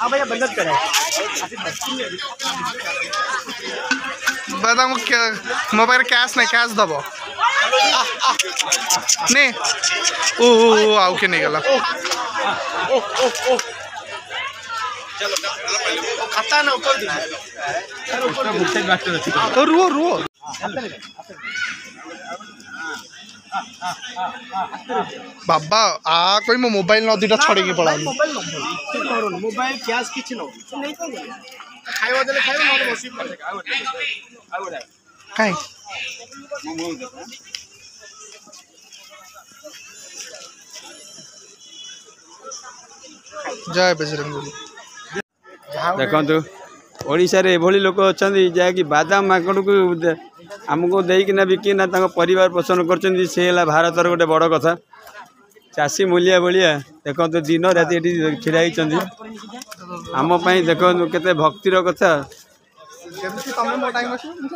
भैया बंद करे बता मो पाखे कैश नहीं कैश दब ने ओ आउ के नहीं गला खाता ना ऊपर रुओ रुओ बाबा आ कोई मो मोबाइल न दुटा छड़ी के पड़ा मोबाइल कैश किछ न नहीं तो खाइबा देले खाइबा न बसी पड़े काई जय बजरंगबली देखो ओडिशा रे एभली लोक अच्छा जहाँकि बादाम माकड़ को आमको देकिना बिकिना परिवार पोषण कर भारत गोटे बड़ कथा चाषी मूलिया भाया देखो दिन राति ये छिड़ा आम देखो केते भक्तिर कथा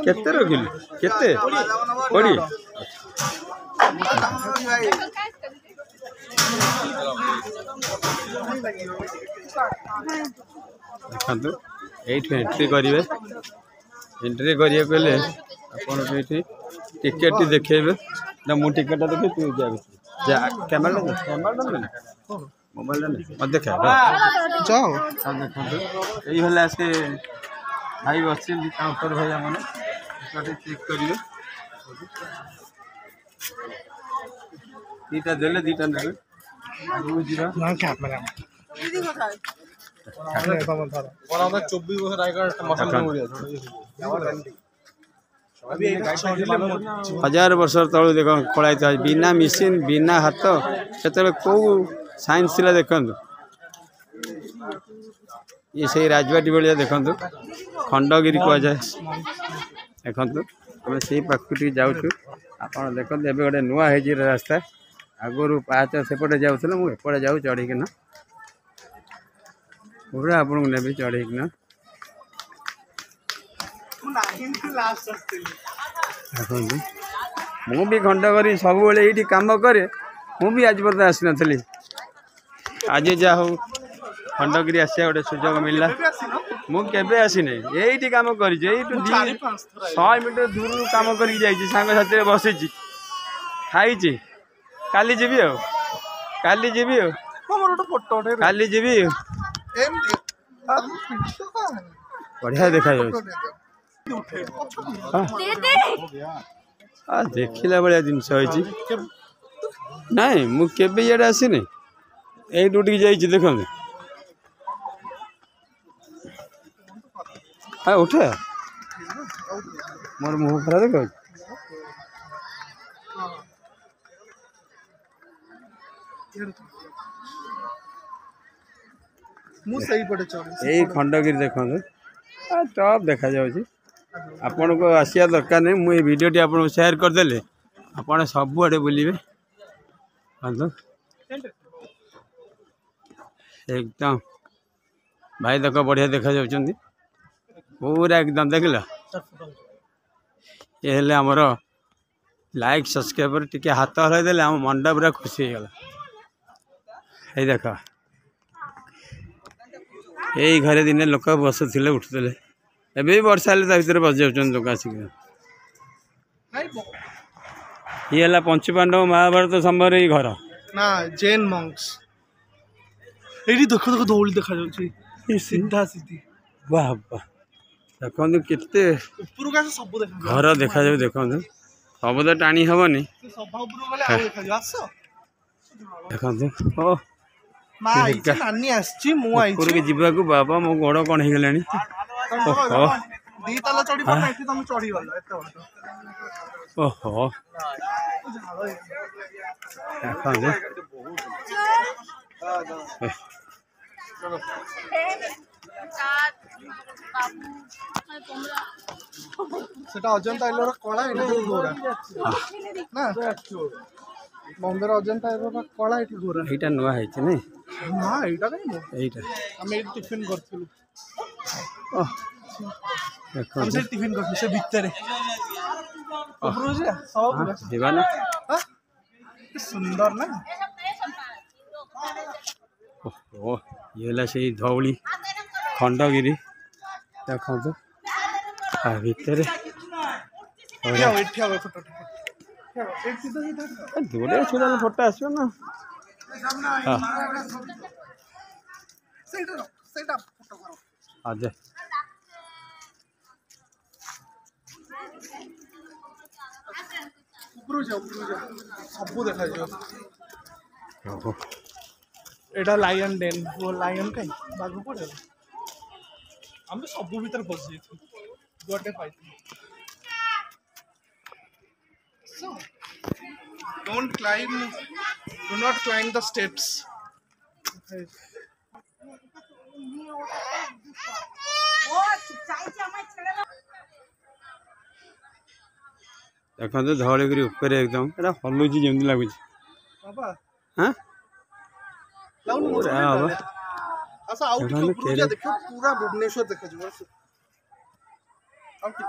केते रखिल केते ओडी देखो ये एंट्री करेंगे एंट्री करेंगे आपड़ी टिकेट देखेबे ना मु टिकेट देखे तू जा कैमरा मोबाइल मत देखा जाओ देखो ये से भाई बस काउंटर भाई मैंने चेक करेंगे दीटा देले दीटा ने आगु जीवा ना कैमरा 1000 वर्ष तलू देख खोलाई था बिना मिशन बिना हाथ से कौ साइंस थी देखु ये से राजबाटी भाया देखु खंडगिरी कह जाए देखु आम से पाखु जाऊँ आप देखते ए गोटे नुआ है रास्ता आगुरी पाँच सेपटे जाऊँ मुझे जाऊँ चढ़ीकिना पूरा आप ने चढ़ीकिना देखो मु भी खंडगिरी सब ये कम करे मुझे आज पर्यटन आसी नी आज जा हो खंडगिरी आसा गोटे सुजोग मिलला मुझे आसी ना ये कम कर 100 मीटर दूर कम कर सांग साथी बसी खाई काली जीवी काली जीवी काली जीवी बढ़िया देखा देखला भाया जिनस नाई मुझे आसी ना ये डूटी जाइए देख हाँ उठे मोर मुह खरा देख यही खंडगिरी देखो टॉप देखा जाऊँ आपण को आसिया दरकार नहीं मुझे वीडियोटी आपको शेयर करदे आप सबुआड़े बुलिबे एकदम भाई देख बढ़िया देखा जाऊँ पूरा एकदम देखल ये हेले आमर लाइक सब्सक्राइबर टी हाथ हल्दे आम मन पूरा खुशी हो गला ये देख यही घरे दिने लोक बसुले उठुले एबे वर्षा हेल्ले भितर बस जाऊँ लोक आसिक ये है पंचपांडव महाभारत समय ये घर ना जैन मंक्स ये देख देख दौड़ी देखा जाऊँ सीधा सीधी वाह वाह देखो केते घर देखा जाऊ देखो सब तो टाणी हेनी देखो ओ जीवा को बाबा मो गोड़ कौन हो गला ओहो अजंता कला गोरा ना बॉम्बे अजंता कला ये गोरा यहाँ नुआ है नहीं ना एटा नहीं एटा हम ए टिफिन करथिलु देखो हम से टिफिन करथि से भीतर ऊपर से सब जीवा ना सुंदर ना ओहो ये होला से धौली खंडगिरी देखो तो आ भीतर दूरे छुड़ा फोटो आसो ना आज सब देखा ओहो एटा लायन डेन वो लायन कहीं बाघ पड़े आम सब भीतर बस गोटे पाई don't climb do not climb the steps देखो तो धौलगिरी ऊपर एकदम एटा हलुची जमी लगुच बाबा हाँ पूरा बाबा अच्छा आउट देखो पूरा भुवनेश्वर देखा जी बस आउट